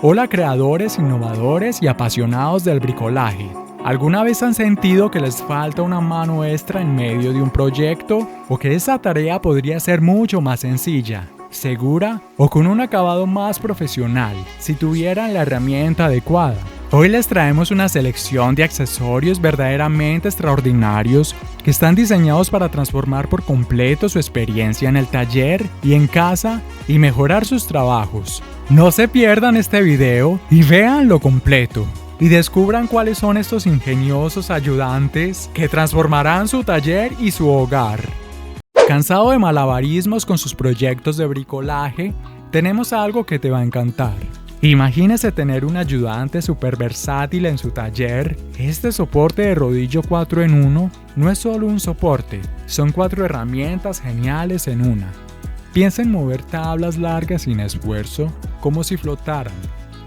Hola creadores, innovadores y apasionados del bricolaje. ¿Alguna vez han sentido que les falta una mano extra en medio de un proyecto o que esa tarea podría ser mucho más sencilla, segura o con un acabado más profesional si tuvieran la herramienta adecuada? Hoy les traemos una selección de accesorios verdaderamente extraordinarios que están diseñados para transformar por completo su experiencia en el taller y en casa y mejorar sus trabajos. No se pierdan este video y véanlo completo y descubran cuáles son estos ingeniosos ayudantes que transformarán su taller y su hogar. ¿Cansado de malabarismos con sus proyectos de bricolaje? Tenemos algo que te va a encantar. Imagínese tener un ayudante súper versátil en su taller. Este soporte de rodillo 4 en 1 no es solo un soporte, son 4 herramientas geniales en una. Piensa en mover tablas largas sin esfuerzo, como si flotaran,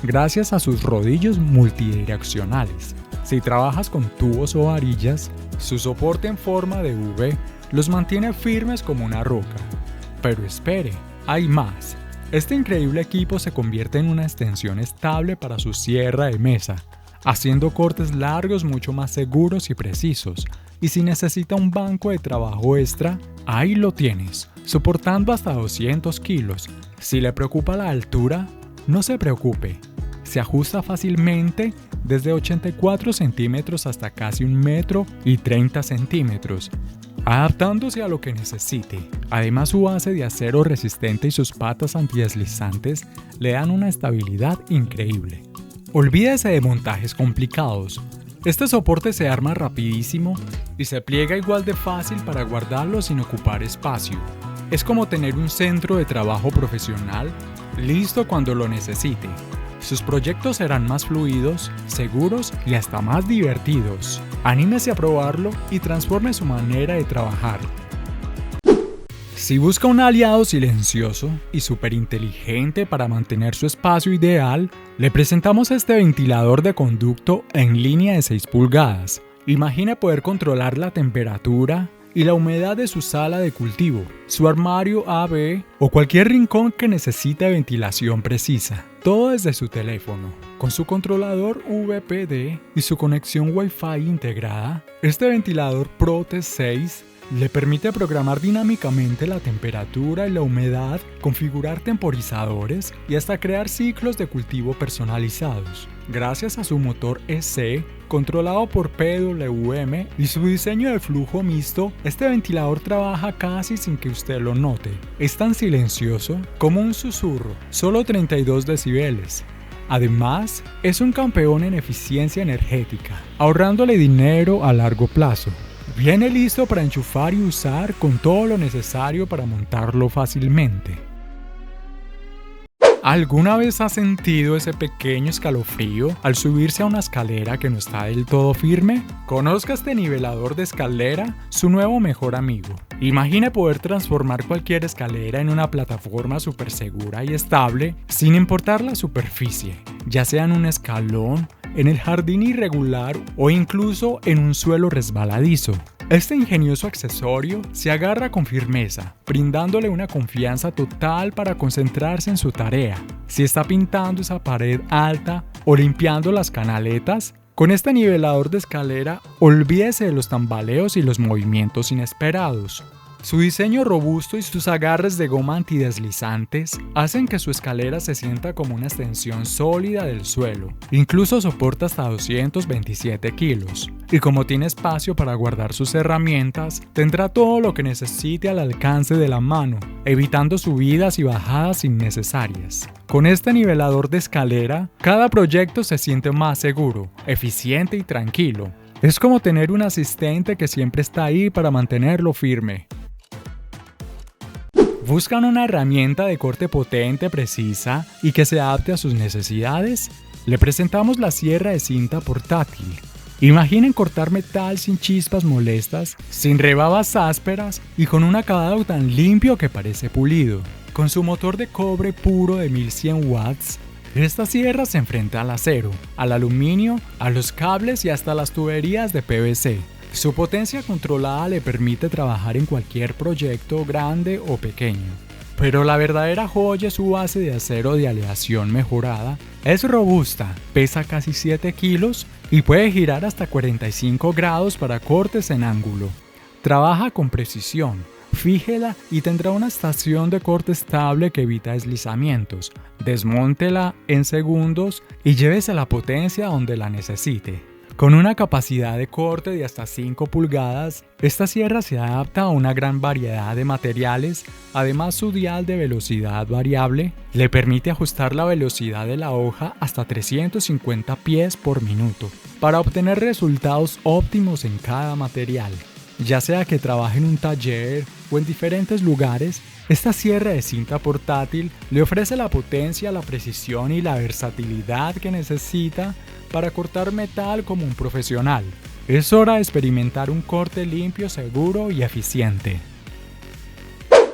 gracias a sus rodillos multidireccionales. Si trabajas con tubos o varillas, su soporte en forma de V los mantiene firmes como una roca. Pero espere, hay más. Este increíble equipo se convierte en una extensión estable para su sierra de mesa, haciendo cortes largos mucho más seguros y precisos. Y si necesita un banco de trabajo extra, ahí lo tienes, soportando hasta 200 kilos. Si le preocupa la altura, no se preocupe. Se ajusta fácilmente desde 84 centímetros hasta casi 1 metro y 30 centímetros, adaptándose a lo que necesite. Además, su base de acero resistente y sus patas antideslizantes le dan una estabilidad increíble. Olvídese de montajes complicados. Este soporte se arma rapidísimo y se pliega igual de fácil para guardarlo sin ocupar espacio. Es como tener un centro de trabajo profesional listo cuando lo necesite. Sus proyectos serán más fluidos, seguros y hasta más divertidos. Anímese a probarlo y transforme su manera de trabajar. Si busca un aliado silencioso y súper inteligente para mantener su espacio ideal, le presentamos este ventilador de conducto en línea de 6 pulgadas. Imagine poder controlar la temperatura y la humedad de su sala de cultivo, su armario AB o cualquier rincón que necesite ventilación precisa. Todo desde su teléfono. Con su controlador VPD y su conexión Wi-Fi integrada, este ventilador Pro-T6 le permite programar dinámicamente la temperatura y la humedad, configurar temporizadores y hasta crear ciclos de cultivo personalizados. Gracias a su motor EC, controlado por PWM y su diseño de flujo mixto, este ventilador trabaja casi sin que usted lo note. Es tan silencioso como un susurro, solo 32 decibeles. Además, es un campeón en eficiencia energética, ahorrándole dinero a largo plazo. Viene listo para enchufar y usar con todo lo necesario para montarlo fácilmente. ¿Alguna vez ha sentido ese pequeño escalofrío al subirse a una escalera que no está del todo firme? Conozca este nivelador de escalera, su nuevo mejor amigo. Imagine poder transformar cualquier escalera en una plataforma súper segura y estable, sin importar la superficie, ya sea en un escalón, en el jardín irregular o incluso en un suelo resbaladizo. Este ingenioso accesorio se agarra con firmeza, brindándole una confianza total para concentrarse en su tarea. Si está pintando esa pared alta o limpiando las canaletas, con este nivelador de escalera, olvídese de los tambaleos y los movimientos inesperados. Su diseño robusto y sus agarres de goma antideslizantes hacen que su escalera se sienta como una extensión sólida del suelo. Incluso soporta hasta 227 kilos. Y como tiene espacio para guardar sus herramientas, tendrá todo lo que necesite al alcance de la mano, evitando subidas y bajadas innecesarias. Con este nivelador de escalera, cada proyecto se siente más seguro, eficiente y tranquilo. Es como tener un asistente que siempre está ahí para mantenerlo firme. ¿Buscan una herramienta de corte potente, precisa y que se adapte a sus necesidades? Le presentamos la sierra de cinta portátil. Imaginen cortar metal sin chispas molestas, sin rebabas ásperas y con un acabado tan limpio que parece pulido. Con su motor de cobre puro de 1100 watts, esta sierra se enfrenta al acero, al aluminio, a los cables y hasta las tuberías de PVC. Su potencia controlada le permite trabajar en cualquier proyecto grande o pequeño. Pero la verdadera joya es su base de acero de aleación mejorada. Es robusta, pesa casi 7 kilos y puede girar hasta 45 grados para cortes en ángulo. Trabaja con precisión. Fíjela y tendrá una estación de corte estable que evita deslizamientos. Desmóntela en segundos y llévese la potencia donde la necesite. Con una capacidad de corte de hasta 5 pulgadas, esta sierra se adapta a una gran variedad de materiales. Además, su dial de velocidad variable le permite ajustar la velocidad de la hoja hasta 350 pies por minuto para obtener resultados óptimos en cada material. Ya sea que trabaje en un taller o en diferentes lugares, esta sierra de cinta portátil le ofrece la potencia, la precisión y la versatilidad que necesita para cortar metal como un profesional. Es hora de experimentar un corte limpio, seguro y eficiente.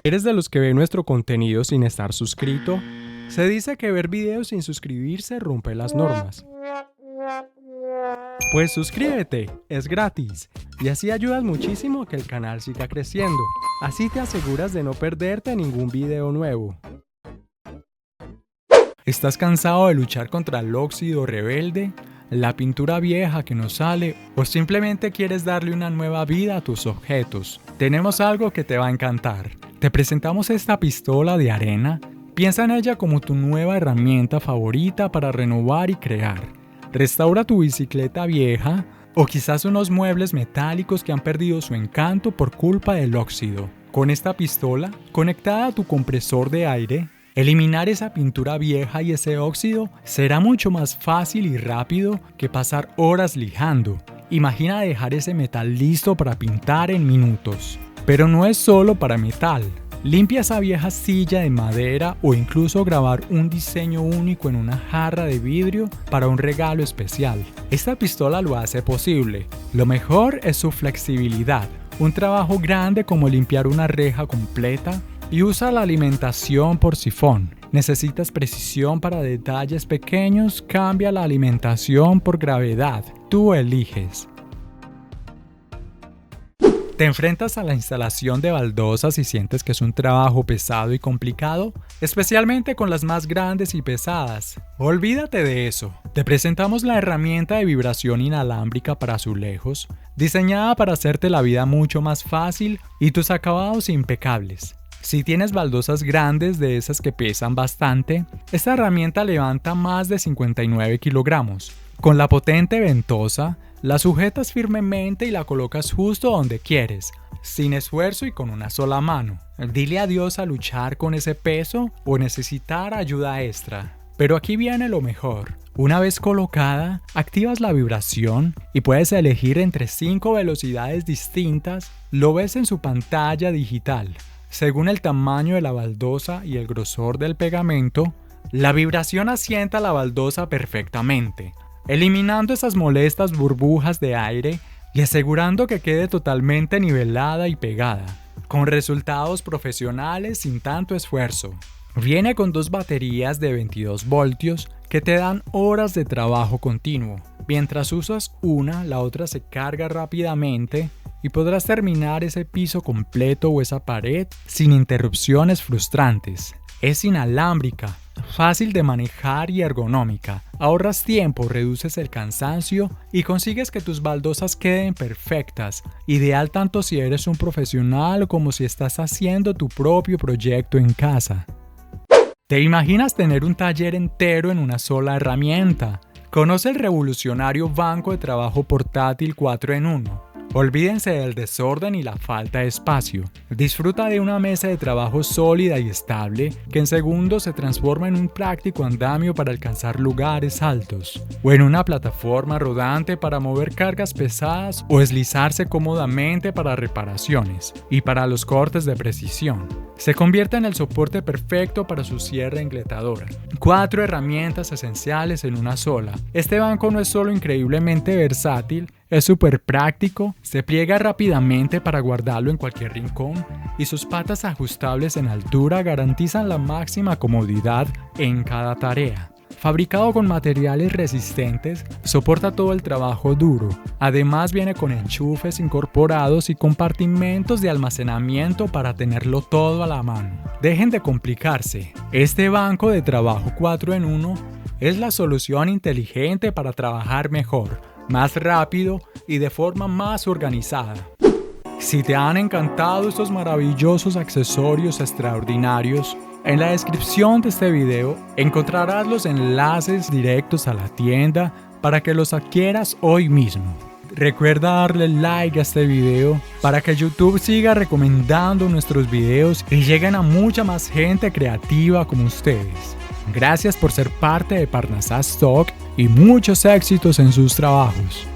¿Eres de los que ve nuestro contenido sin estar suscrito? Se dice que ver videos sin suscribirse rompe las normas. Pues suscríbete, es gratis, y así ayudas muchísimo a que el canal siga creciendo. Así te aseguras de no perderte ningún video nuevo. ¿Estás cansado de luchar contra el óxido rebelde, la pintura vieja que no sale, o simplemente quieres darle una nueva vida a tus objetos? Tenemos algo que te va a encantar. Te presentamos esta pistola de arena. Piensa en ella como tu nueva herramienta favorita para renovar y crear. Restaura tu bicicleta vieja o quizás unos muebles metálicos que han perdido su encanto por culpa del óxido. Con esta pistola, conectada a tu compresor de aire, eliminar esa pintura vieja y ese óxido será mucho más fácil y rápido que pasar horas lijando. Imagina dejar ese metal listo para pintar en minutos. Pero no es solo para metal. Limpia esa vieja silla de madera o incluso grabar un diseño único en una jarra de vidrio para un regalo especial. Esta pistola lo hace posible. Lo mejor es su flexibilidad. Un trabajo grande como limpiar una reja completa y usa la alimentación por sifón. Necesitas precisión para detalles pequeños, cambia la alimentación por gravedad. Tú eliges. ¿Te enfrentas a la instalación de baldosas y sientes que es un trabajo pesado y complicado? Especialmente con las más grandes y pesadas. Olvídate de eso. Te presentamos la herramienta de vibración inalámbrica para azulejos, diseñada para hacerte la vida mucho más fácil y tus acabados impecables. Si tienes baldosas grandes de esas que pesan bastante, esta herramienta levanta más de 59 kilogramos. Con la potente ventosa, la sujetas firmemente y la colocas justo donde quieres, sin esfuerzo y con una sola mano. Dile adiós a luchar con ese peso o necesitar ayuda extra. Pero aquí viene lo mejor. Una vez colocada, activas la vibración y puedes elegir entre 5 velocidades distintas. Lo ves en su pantalla digital. Según el tamaño de la baldosa y el grosor del pegamento, la vibración asienta la baldosa perfectamente, eliminando esas molestas burbujas de aire y asegurando que quede totalmente nivelada y pegada, con resultados profesionales sin tanto esfuerzo. Viene con 2 baterías de 22 voltios que te dan horas de trabajo continuo. Mientras usas una, la otra se carga rápidamente y podrás terminar ese piso completo o esa pared sin interrupciones frustrantes. Es inalámbrica, fácil de manejar y ergonómica. Ahorras tiempo, reduces el cansancio y consigues que tus baldosas queden perfectas. Ideal tanto si eres un profesional como si estás haciendo tu propio proyecto en casa. ¿Te imaginas tener un taller entero en una sola herramienta? Conoce el revolucionario banco de trabajo portátil 4 en 1. Olvídense del desorden y la falta de espacio. Disfruta de una mesa de trabajo sólida y estable que en segundos se transforma en un práctico andamio para alcanzar lugares altos, o en una plataforma rodante para mover cargas pesadas o deslizarse cómodamente para reparaciones y para los cortes de precisión. Se convierte en el soporte perfecto para su sierra engletadora. 4 herramientas esenciales en una sola. Este banco no es solo increíblemente versátil, es súper práctico, se pliega rápidamente para guardarlo en cualquier rincón y sus patas ajustables en altura garantizan la máxima comodidad en cada tarea. Fabricado con materiales resistentes, soporta todo el trabajo duro. Además viene con enchufes incorporados y compartimentos de almacenamiento para tenerlo todo a la mano. Dejen de complicarse. Este banco de trabajo 4 en 1 es la solución inteligente para trabajar mejor, más rápido y de forma más organizada. Si te han encantado estos maravillosos accesorios extraordinarios, en la descripción de este video encontrarás los enlaces directos a la tienda para que los adquieras hoy mismo. Recuerda darle like a este video para que YouTube siga recomendando nuestros videos y lleguen a mucha más gente creativa como ustedes. Gracias por ser parte de Parnasas Talk y muchos éxitos en sus trabajos.